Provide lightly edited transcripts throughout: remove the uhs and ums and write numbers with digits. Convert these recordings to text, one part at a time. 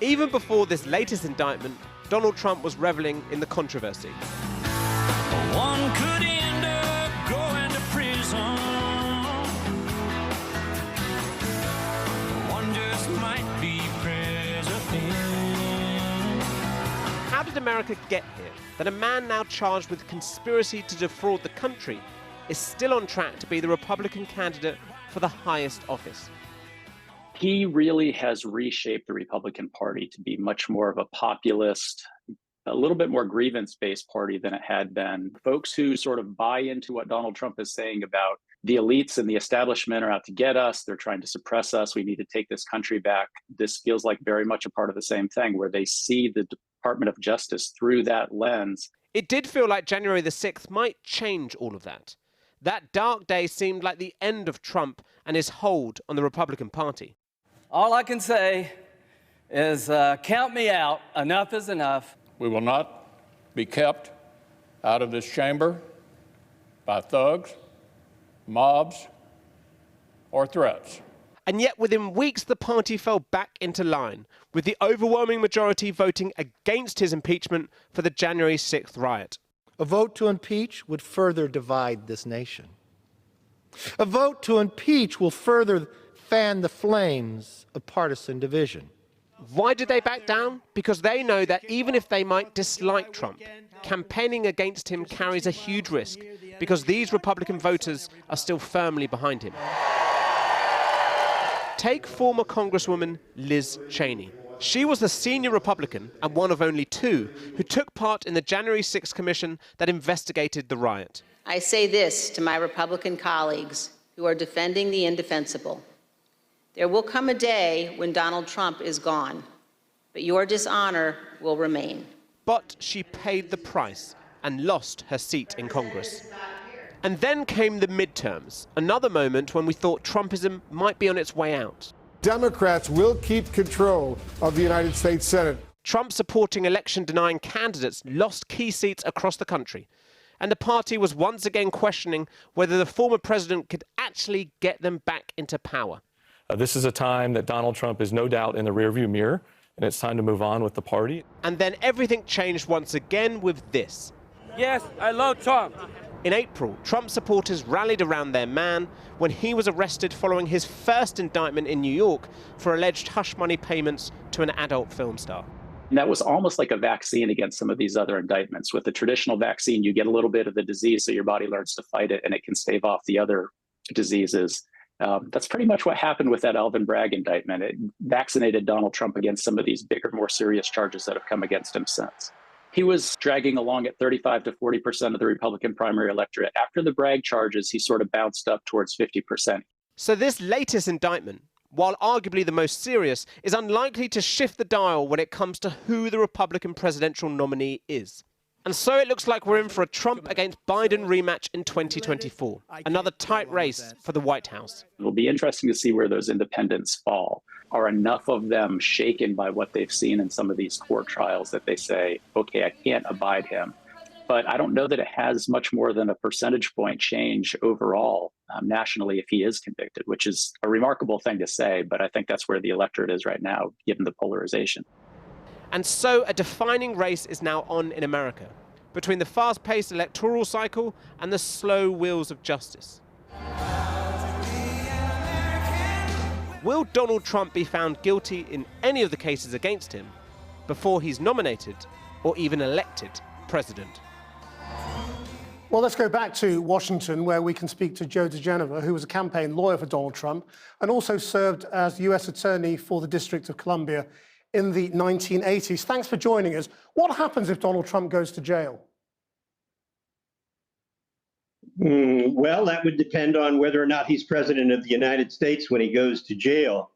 Even before this latest indictment, Donald Trump was reveling in the controversy. One could end up going to prison. One just might be president. How did America get here that a man now charged with conspiracy to defraud the country is still on track to be the Republican candidate for the highest office? He really has reshaped the Republican Party to be much more of a populist, a little bit more grievance-based party than it had been. Folks who sort of buy into what Donald Trump is saying about the elites and the establishment are out to get us, they're trying to suppress us, we need to take this country back. This feels like very much a part of the same thing, where they see the Department of Justice through that lens. It did feel like January the 6th might change all of that. That dark day seemed like the end of Trump and his hold on the Republican Party. All I can say is count me out. Enough is enough. We will not be kept out of this chamber by thugs, mobs, or threats. And yet within weeks, the party fell back into line, with the overwhelming majority voting against his impeachment for the January 6th riot. A vote to impeach would further divide this nation. A vote to impeach will further fan the flames of partisan division. Why did they back down? Because they know that even if they might dislike Trump, campaigning against him carries a huge risk, because these Republican voters are still firmly behind him. Take former Congresswoman Liz Cheney. She was the senior Republican and one of only two who took part in the January 6th commission that investigated the riot. I say this to my Republican colleagues who are defending the indefensible. There will come a day when Donald Trump is gone, but your dishonor will remain. But she paid the price and lost her seat in Congress. And then came the midterms, another moment when we thought Trumpism might be on its way out. Democrats will keep control of the United States Senate. Trump-supporting election-denying candidates lost key seats across the country, and the party was once again questioning whether the former president could actually get them back into power. This is a time that Donald Trump is no doubt in the rearview mirror, and it's time to move on with the party. And then everything changed once again with this. Yes, I love Trump. In April, Trump supporters rallied around their man when he was arrested following his first indictment in New York for alleged hush money payments to an adult film star. And that was almost like a vaccine against some of these other indictments. With the traditional vaccine, you get a little bit of the disease so your body learns to fight it and it can stave off the other diseases. That's pretty much what happened with that Alvin Bragg indictment. It vaccinated Donald Trump against some of these bigger, more serious charges that have come against him since. He was dragging along at 35 to 40% of the Republican primary electorate. After the Bragg charges, he sort of bounced up towards 50%. So this latest indictment, while arguably the most serious, is unlikely to shift the dial when it comes to who the Republican presidential nominee is. And so it looks like we're in for a Trump against Biden rematch in 2024, another tight race for the White House. It'll be interesting to see where those independents fall. Are enough of them shaken by what they've seen in some of these court trials that they say, okay, I can't abide him? But I don't know that it has much more than a percentage point change overall nationally if he is convicted, which is a remarkable thing to say, but I think that's where the electorate is right now, given the polarization. And so a defining race is now on in America, between the fast-paced electoral cycle and the slow wheels of justice. Will Donald Trump be found guilty in any of the cases against him before he's nominated or even elected president? Well, let's go back to Washington, where we can speak to Joe DeGenova, who was a campaign lawyer for Donald Trump and also served as U.S. Attorney for the District of Columbia in the 1980s. Thanks for joining us. What happens if Donald Trump goes to jail? Well, that would depend on whether or not he's president of the United States when he goes to jail.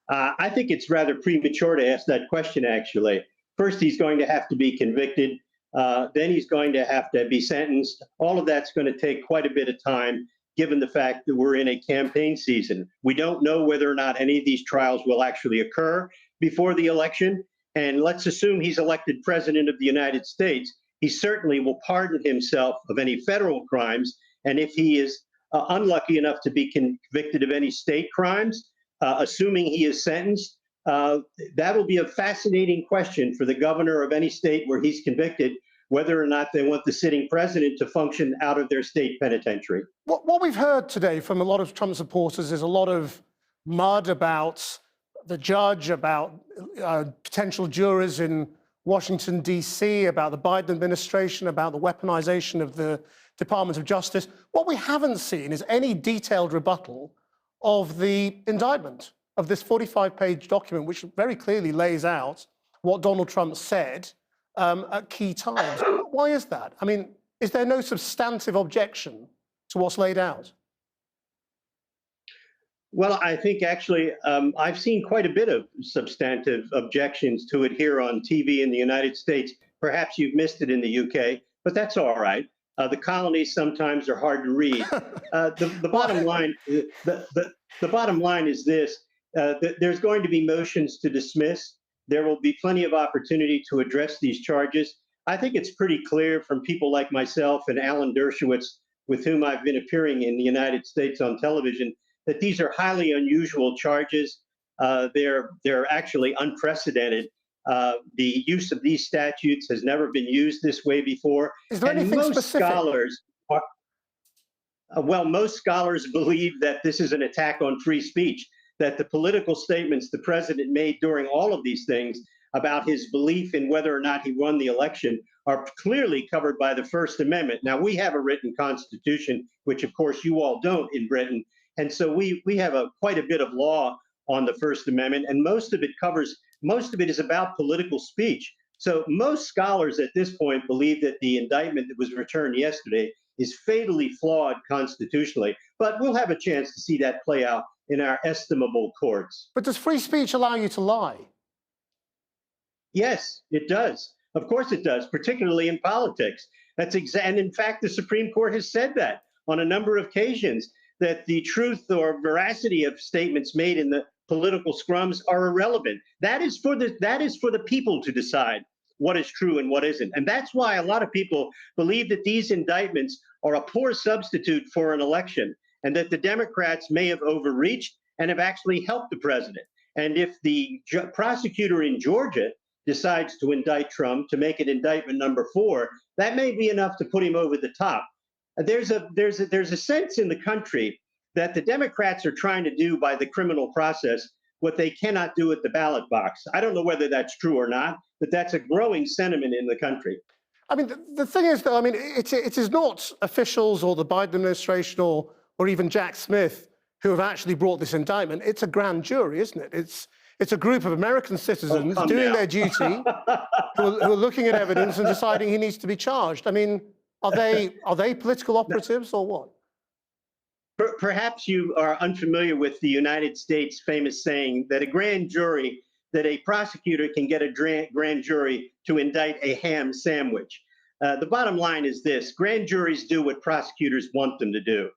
I think it's rather premature to ask that question, actually. First, he's going to have to be convicted. Then he's going to have to be sentenced. All of that's going to take quite a bit of time, given the fact that we're in a campaign season. We don't know whether or not any of these trials will actually occur before the election. And let's assume he's elected president of the United States. He certainly will pardon himself of any federal crimes. And if he is unlucky enough to be convicted of any state crimes, assuming he is sentenced, That will be a fascinating question for the governor of any state where he's convicted, whether or not they want the sitting president to function out of their state penitentiary. What we've heard today from a lot of Trump supporters is a lot of mud about the judge, about potential jurors in Washington, D.C., about the Biden administration, about the weaponization of the Department of Justice. What we haven't seen is any detailed rebuttal of the indictment, of this 45-page document, which very clearly lays out what Donald Trump said at key times. Why is that? I mean, is there no substantive objection to what's laid out? Well, I think actually I've seen quite a bit of substantive objections to it here on TV in the United States. Perhaps you've missed it in the UK, but that's all right. The colonies sometimes are hard to read. The bottom line, the bottom line is this: there's going to be motions to dismiss. There will be plenty of opportunity to address these charges. I think it's pretty clear from people like myself and Alan Dershowitz, with whom I've been appearing in the United States on television, that these are highly unusual charges. They're actually unprecedented. The use of these statutes has never been used this way before. Is there anything specific? Most scholars believe that this is an attack on free speech, that the political statements the president made during all of these things about his belief in whether or not he won the election are clearly covered by the First Amendment. Now, we have a written constitution, which of course you all don't in Britain. And so we have quite a bit of law on the First Amendment, and most of it is about political speech. So most scholars at this point believe that the indictment that was returned yesterday is fatally flawed constitutionally. But we'll have a chance to see that play out in our estimable courts. But does free speech allow you to lie? Yes, it does. Of course it does, particularly in politics. And in fact, the Supreme Court has said that on a number of occasions, that the truth or veracity of statements made in the political scrums are irrelevant. That is for the people to decide what is true and what isn't. And that's why a lot of people believe that these indictments are a poor substitute for an election, and that the Democrats may have overreached and have actually helped the president. And if the prosecutor in Georgia decides to indict Trump, to make it indictment number 4, that may be enough to put him over the top. There's a sense in the country that the Democrats are trying to do by the criminal process what they cannot do at the ballot box. I don't know whether that's true or not, but that's a growing sentiment in the country. I mean, the thing is, though, I mean, it is not officials or the Biden administration or even Jack Smith who have actually brought this indictment. It's a grand jury, isn't it? It's a group of American citizens doing their duty, who are looking at evidence and deciding he needs to be charged. I mean, are they political operatives or what? Perhaps you are unfamiliar with the United States' famous saying that a prosecutor can get a grand jury to indict a ham sandwich. The bottom line is this: grand juries do what prosecutors want them to do.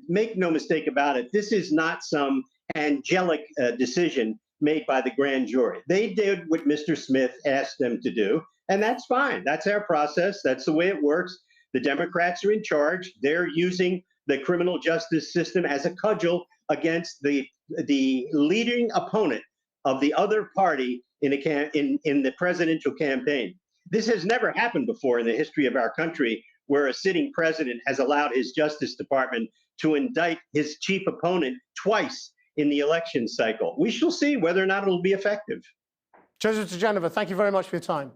Make no mistake about it, this is not some angelic decision made by the grand jury. They did what Mr. Smith asked them to do, and that's fine. That's our process. That's the way it works. The Democrats are in charge. They're using the criminal justice system as a cudgel against the leading opponent of the other party in the presidential campaign. This has never happened before in the history of our country, where a sitting president has allowed his Justice Department to indict his chief opponent twice in the election cycle. We shall see whether or not it'll be effective. Joseph diGenova, thank you very much for your time.